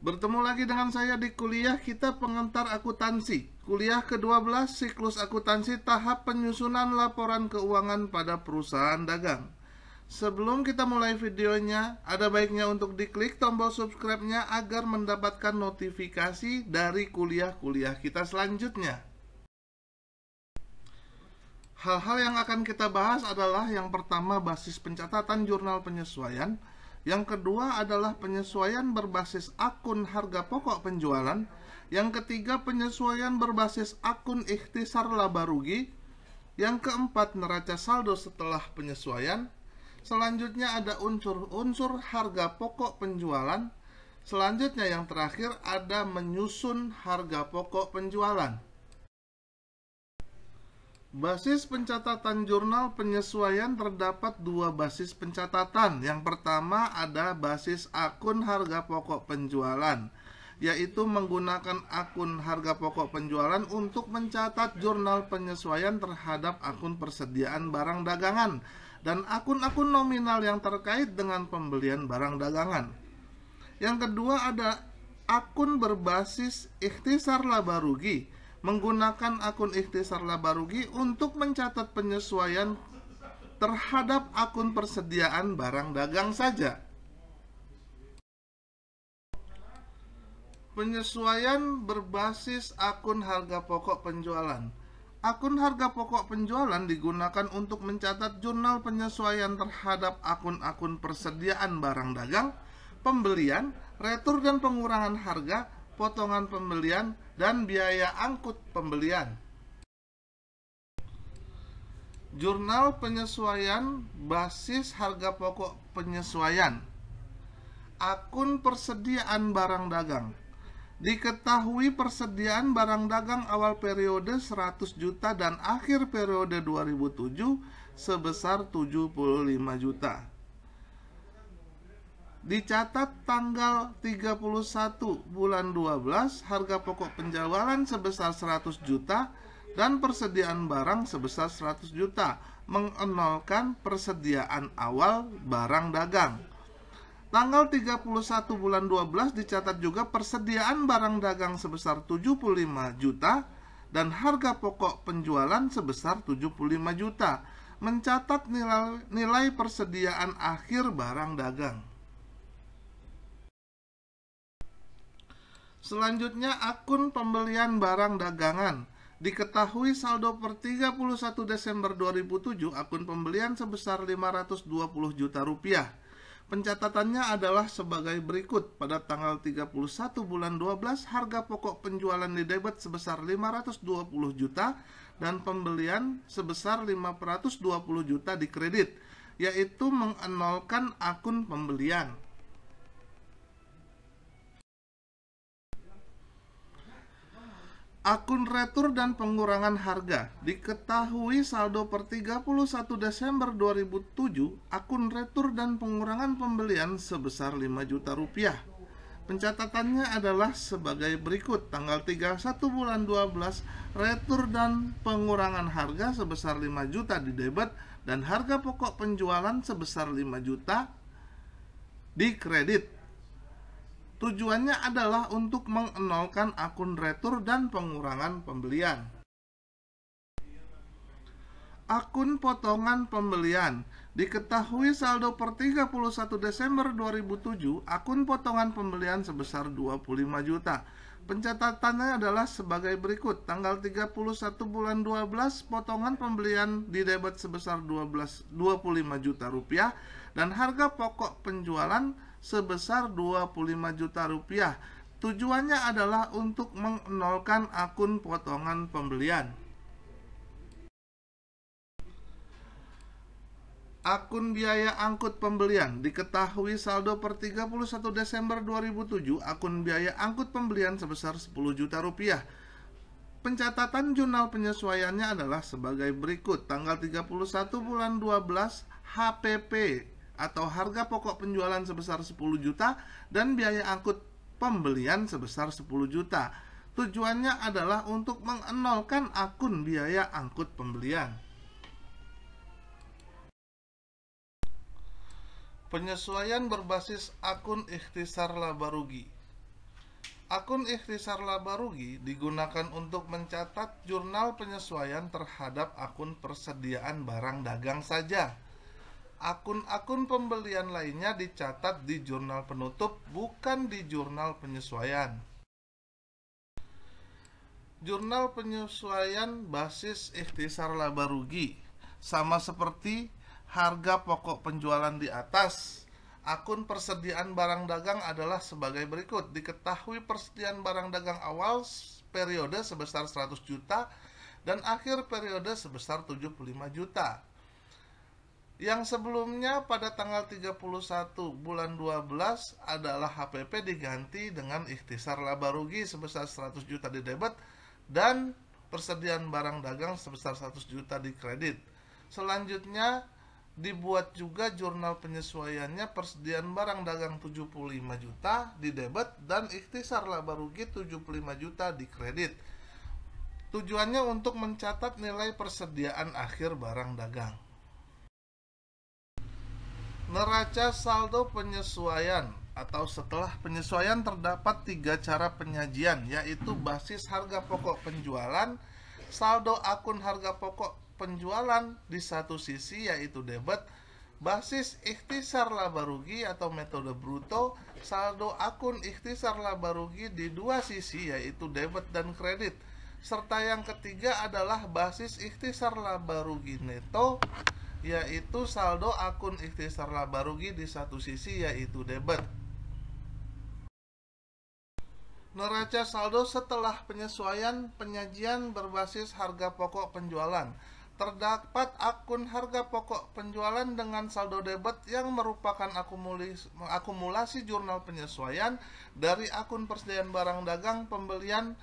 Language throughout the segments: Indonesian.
Bertemu lagi dengan saya di kuliah kita pengantar akuntansi. Kuliah ke-12 siklus akuntansi tahap penyusunan laporan keuangan pada perusahaan dagang. Sebelum kita mulai videonya, ada baiknya untuk diklik tombol subscribe-nya agar mendapatkan notifikasi dari kuliah-kuliah kita selanjutnya. Hal-hal yang akan kita bahas adalah yang pertama basis pencatatan jurnal penyesuaian, yang kedua adalah penyesuaian berbasis akun harga pokok penjualan, yang ketiga penyesuaian berbasis akun ikhtisar laba rugi, yang keempat neraca saldo setelah penyesuaian, selanjutnya ada unsur-unsur harga pokok penjualan, selanjutnya yang terakhir ada menyusun harga pokok penjualan. Basis pencatatan jurnal penyesuaian terdapat dua basis pencatatan. Yang pertama ada basis akun harga pokok penjualan, yaitu menggunakan akun harga pokok penjualan untuk mencatat jurnal penyesuaian terhadap akun persediaan barang dagangan dan akun-akun nominal yang terkait dengan pembelian barang dagangan. Yang kedua ada akun berbasis ikhtisar laba rugi, menggunakan akun ikhtisar laba rugi untuk mencatat penyesuaian terhadap akun persediaan barang dagang saja. Penyesuaian berbasis akun harga pokok penjualan. Akun harga pokok penjualan digunakan untuk mencatat jurnal penyesuaian terhadap akun-akun persediaan barang dagang, pembelian, retur dan pengurangan harga, potongan pembelian, dan biaya angkut pembelian. Jurnal penyesuaian basis harga pokok penyesuaian. Akun persediaan barang dagang. Diketahui persediaan barang dagang awal periode 100 juta dan akhir periode 2007 sebesar 75 juta. Dicatat tanggal 31 bulan 12 harga pokok penjualan sebesar 100 juta dan persediaan barang sebesar 100 juta, mengenolkan persediaan awal barang dagang. Tanggal 31 bulan 12 dicatat juga persediaan barang dagang sebesar 75 juta dan harga pokok penjualan sebesar 75 juta, mencatat nilai persediaan akhir barang dagang. Selanjutnya akun pembelian barang dagangan. Diketahui saldo per 31 Desember 2007 akun pembelian sebesar 520 juta rupiah. Pencatatannya adalah sebagai berikut. Pada tanggal 31 bulan 12 harga pokok penjualan di debit sebesar 520 juta dan pembelian sebesar 520 juta di kredit, yaitu mengenolkan akun pembelian. Akun retur dan pengurangan harga. Diketahui saldo per 31 Desember 2007 akun retur dan pengurangan pembelian sebesar 5 juta rupiah. Pencatatannya adalah sebagai berikut. Tanggal 31 bulan 12 retur dan pengurangan harga sebesar 5 juta di debit dan harga pokok penjualan sebesar 5 juta di kredit. Tujuannya adalah untuk mengenolkan akun retur dan pengurangan pembelian. Akun potongan pembelian. Diketahui saldo per 31 Desember 2007 akun potongan pembelian sebesar 25 juta. Pencatatannya adalah sebagai berikut. Tanggal 31 bulan 12 potongan pembelian di debit sebesar 25 juta rupiah dan harga pokok penjualan sebesar 25 juta rupiah. Tujuannya adalah untuk mengenolkan akun potongan pembelian. Akun biaya angkut pembelian. Diketahui saldo per 31 Desember 2007 akun biaya angkut pembelian sebesar 10 juta rupiah. Pencatatan jurnal penyesuaiannya adalah sebagai berikut. Tanggal 31 bulan 12 HPP atau harga pokok penjualan sebesar 10 juta dan biaya angkut pembelian sebesar 10 juta. Tujuannya adalah untuk mengenolkan akun biaya angkut pembelian. Penyesuaian berbasis akun ikhtisar laba rugi. Akun ikhtisar laba rugi digunakan untuk mencatat jurnal penyesuaian terhadap akun persediaan barang dagang saja. Akun-akun pembelian lainnya dicatat di jurnal penutup, bukan di jurnal penyesuaian. Jurnal penyesuaian basis ikhtisar laba rugi sama seperti harga pokok penjualan di atas. Akun persediaan barang dagang adalah sebagai berikut. Diketahui persediaan barang dagang awal periode sebesar 100 juta dan akhir periode sebesar 75 juta. Yang sebelumnya pada tanggal 31 bulan 12 adalah HPP diganti dengan ikhtisar laba rugi sebesar 100 juta di debit dan persediaan barang dagang sebesar 100 juta di kredit. Selanjutnya dibuat juga jurnal penyesuaiannya, persediaan barang dagang 75 juta di debit dan ikhtisar laba rugi 75 juta di kredit. Tujuannya untuk mencatat nilai persediaan akhir barang dagang. Neraca saldo penyesuaian atau setelah penyesuaian terdapat 3 cara penyajian, yaitu basis harga pokok penjualan, saldo akun harga pokok penjualan di satu sisi yaitu debit, basis ikhtisar laba rugi atau metode bruto, saldo akun ikhtisar laba rugi di dua sisi yaitu debit dan kredit, serta yang ketiga adalah basis ikhtisar laba rugi neto, yaitu saldo akun ikhtisar laba rugi di satu sisi yaitu debit. Neraca saldo setelah penyesuaian penyajian berbasis harga pokok penjualan. Terdapat akun harga pokok penjualan dengan saldo debit yang merupakan akumulasi jurnal penyesuaian dari akun persediaan barang dagang, pembelian,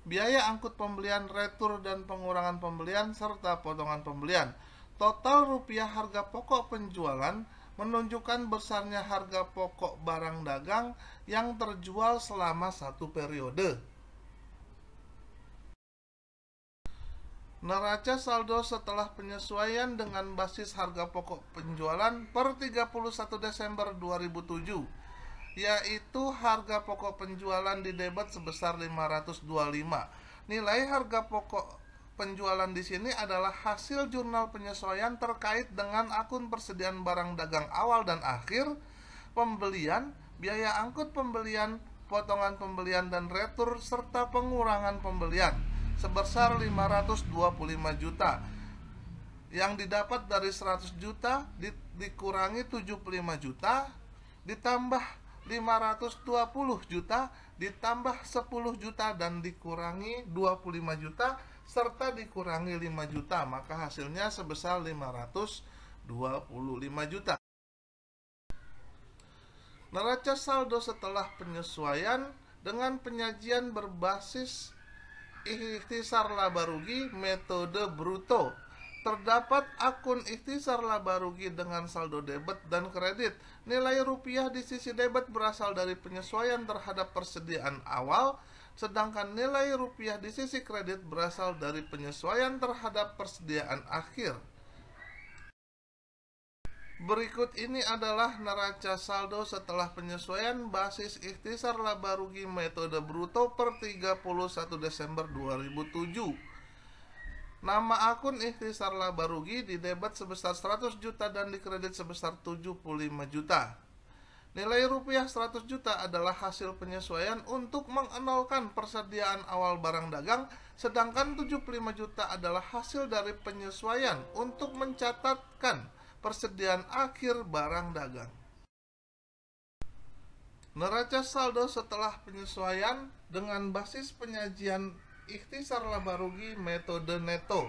biaya angkut pembelian, retur dan pengurangan pembelian, serta potongan pembelian. Total rupiah harga pokok penjualan menunjukkan besarnya harga pokok barang dagang yang terjual selama satu periode. Neraca saldo setelah penyesuaian dengan basis harga pokok penjualan per 31 Desember 2007, yaitu harga pokok penjualan di debit sebesar 525. Nilai harga pokok penjualan di sini adalah hasil jurnal penyesuaian terkait dengan akun persediaan barang dagang awal dan akhir, pembelian, biaya angkut pembelian, potongan pembelian dan retur serta pengurangan pembelian sebesar 525 juta yang didapat dari 100 juta dikurangi 75 juta ditambah 520 juta ditambah 10 juta dan dikurangi 25 juta serta dikurangi 5 juta, maka hasilnya sebesar 525 juta. Neraca saldo setelah penyesuaian dengan penyajian berbasis ikhtisar laba rugi metode bruto. Terdapat akun ikhtisar laba rugi dengan saldo debit dan kredit. Nilai rupiah di sisi debit berasal dari penyesuaian terhadap persediaan awal, sedangkan nilai rupiah di sisi kredit berasal dari penyesuaian terhadap persediaan akhir. Berikut ini adalah neraca saldo setelah penyesuaian basis ikhtisar laba rugi metode bruto per 31 Desember 2007. Nama akun ikhtisar laba rugi di debit sebesar 100 juta dan di kredit sebesar 75 juta. Nilai rupiah 100 juta adalah hasil penyesuaian untuk mengenolkan persediaan awal barang dagang, sedangkan 75 juta adalah hasil dari penyesuaian untuk mencatatkan persediaan akhir barang dagang. Neraca saldo setelah penyesuaian dengan basis penyajian ikhtisar laba rugi metode neto.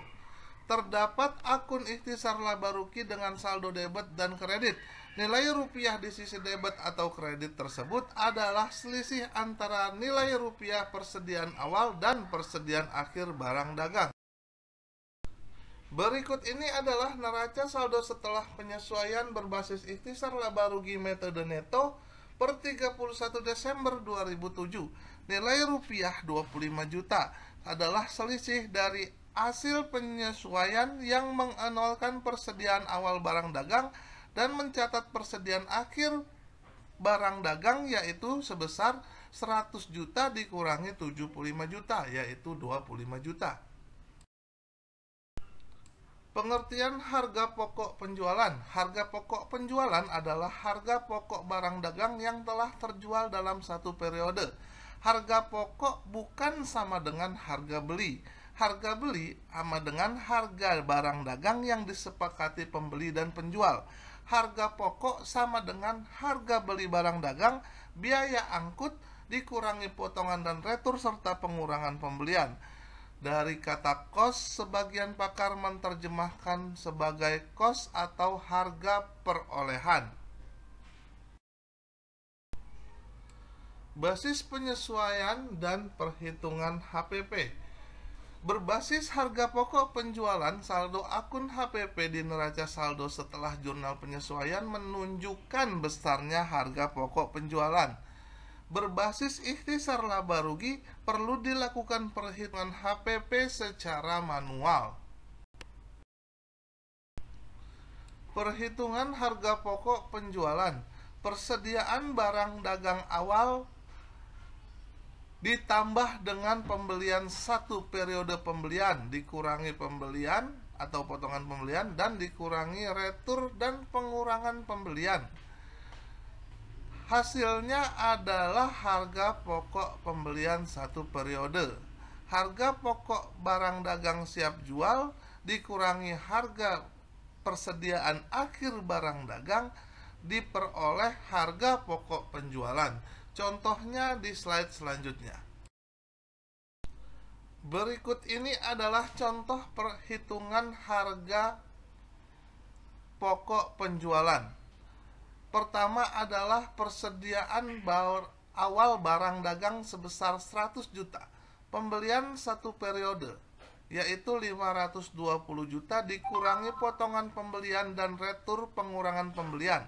Terdapat akun ikhtisar laba rugi dengan saldo debit dan kredit. Nilai rupiah di sisi debit atau kredit tersebut adalah selisih antara nilai rupiah persediaan awal dan persediaan akhir barang dagang. Berikut ini adalah neraca saldo setelah penyesuaian berbasis ikhtisar laba rugi metode neto per 31 Desember 2007. Nilai rupiah 25 juta adalah selisih dari hasil penyesuaian yang mengenolkan persediaan awal barang dagang dan mencatat persediaan akhir barang dagang, yaitu sebesar 100 juta dikurangi 75 juta, yaitu 25 juta. Pengertian harga pokok penjualan. Harga pokok penjualan adalah harga pokok barang dagang yang telah terjual dalam satu periode. Harga pokok bukan sama dengan harga beli. Harga beli sama dengan harga barang dagang yang disepakati pembeli dan penjual. Harga pokok sama dengan harga beli barang dagang, biaya angkut dikurangi potongan dan retur serta pengurangan pembelian. Dari kata kos, sebagian pakar menerjemahkan sebagai kos atau harga perolehan. Basis penyesuaian dan perhitungan HPP. Berbasis harga pokok penjualan, saldo akun HPP di neraca saldo setelah jurnal penyesuaian menunjukkan besarnya harga pokok penjualan. Berbasis ikhtisar laba rugi, perlu dilakukan perhitungan HPP secara manual. Perhitungan harga pokok penjualan. Persediaan barang dagang awal ditambah dengan pembelian satu periode pembelian dikurangi pembelian atau potongan pembelian dan dikurangi retur dan pengurangan pembelian. Hasilnya adalah harga pokok pembelian satu periode. Harga pokok barang dagang siap jual dikurangi harga persediaan akhir barang dagang diperoleh harga pokok penjualan. Contohnya di slide selanjutnya. Berikut ini adalah contoh perhitungan harga pokok penjualan. Pertama adalah persediaan awal barang dagang sebesar 100 juta. Pembelian satu periode, yaitu 520 juta dikurangi potongan pembelian dan retur pengurangan pembelian.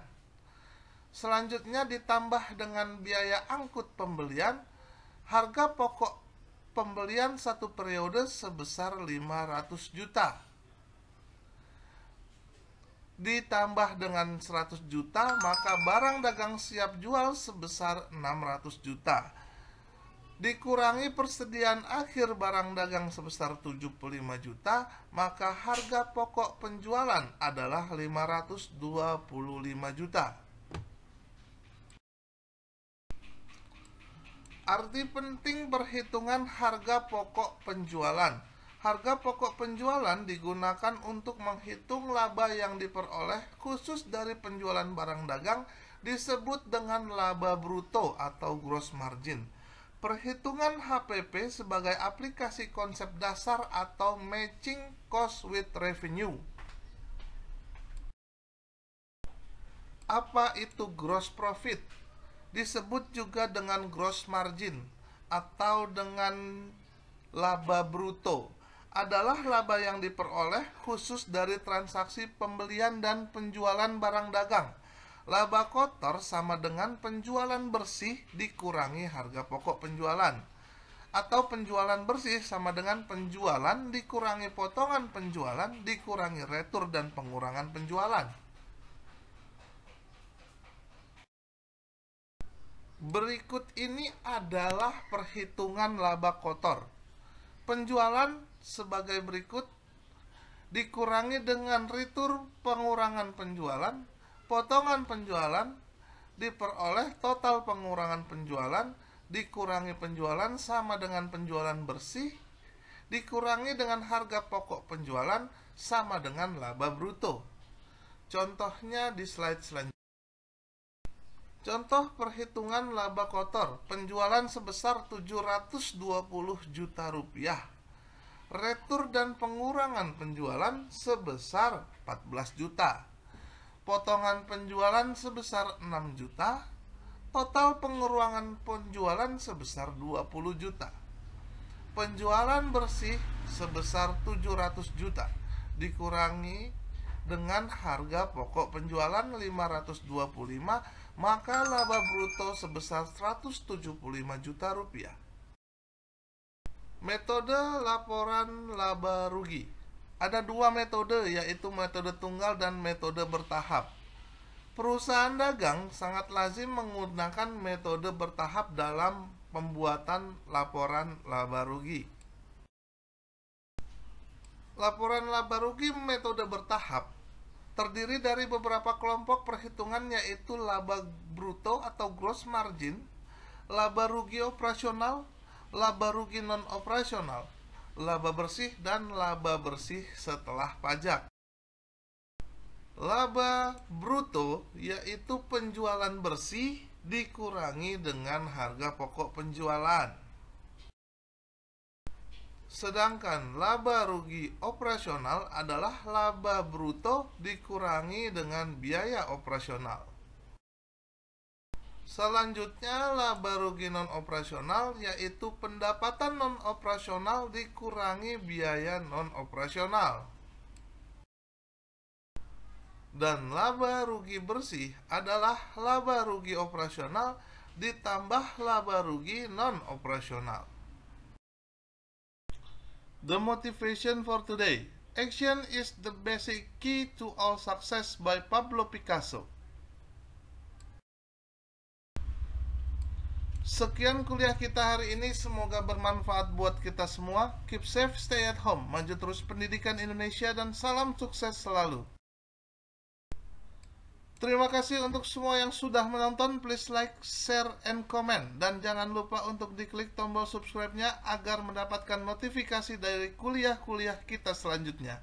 Selanjutnya ditambah dengan biaya angkut pembelian, harga pokok pembelian satu periode sebesar 500 juta. Ditambah dengan 100 juta, maka barang dagang siap jual sebesar 600 juta. Dikurangi persediaan akhir barang dagang sebesar 75 juta, maka harga pokok penjualan adalah 525 juta. Arti penting perhitungan harga pokok penjualan. Harga pokok penjualan digunakan untuk menghitung laba yang diperoleh khusus dari penjualan barang dagang, disebut dengan laba bruto atau gross margin. Perhitungan HPP sebagai aplikasi konsep dasar atau matching cost with revenue. Apa itu gross profit? Disebut juga dengan gross margin atau dengan laba bruto. Adalah laba yang diperoleh khusus dari transaksi pembelian dan penjualan barang dagang. Laba kotor sama dengan penjualan bersih dikurangi harga pokok penjualan. Atau penjualan bersih sama dengan penjualan dikurangi potongan penjualan dikurangi retur dan pengurangan penjualan. Berikut ini adalah perhitungan laba kotor. Penjualan sebagai berikut, dikurangi dengan retur pengurangan penjualan, potongan penjualan, diperoleh total pengurangan penjualan, dikurangi penjualan sama dengan penjualan bersih, dikurangi dengan harga pokok penjualan sama dengan laba bruto. Contohnya di slide selanjutnya. Contoh perhitungan laba kotor, penjualan sebesar 720 juta rupiah. Retur dan pengurangan penjualan sebesar 14 juta. Potongan penjualan sebesar 6 juta. Total pengurangan penjualan sebesar 20 juta. Penjualan bersih sebesar 700 juta dikurangi dengan harga pokok penjualan 525, maka laba bruto sebesar 175 juta rupiah. Metode laporan laba rugi. Ada dua metode, yaitu metode tunggal dan metode bertahap. Perusahaan dagang sangat lazim menggunakan metode bertahap dalam pembuatan laporan laba rugi. Laporan laba rugi metode bertahap, terdiri dari beberapa kelompok perhitungan, yaitu laba bruto atau gross margin, laba rugi operasional, laba rugi non operasional, laba bersih, dan laba bersih setelah pajak. Laba bruto yaitu penjualan bersih dikurangi dengan harga pokok penjualan. Sedangkan laba rugi operasional adalah laba bruto dikurangi dengan biaya operasional. Selanjutnya, laba rugi non operasional yaitu pendapatan non operasional dikurangi biaya non operasional. Dan laba rugi bersih adalah laba rugi operasional ditambah laba rugi non operasional. The motivation for today. Action is the basic key to all success by Pablo Picasso. Sekian kuliah kita hari ini, semoga bermanfaat buat kita semua. Keep safe, stay at home, maju terus pendidikan Indonesia, dan salam sukses selalu. Terima kasih untuk semua yang sudah menonton. Please like, share, and comment. Dan jangan lupa untuk diklik tombol subscribe-nya agar mendapatkan notifikasi dari kuliah-kuliah kita selanjutnya.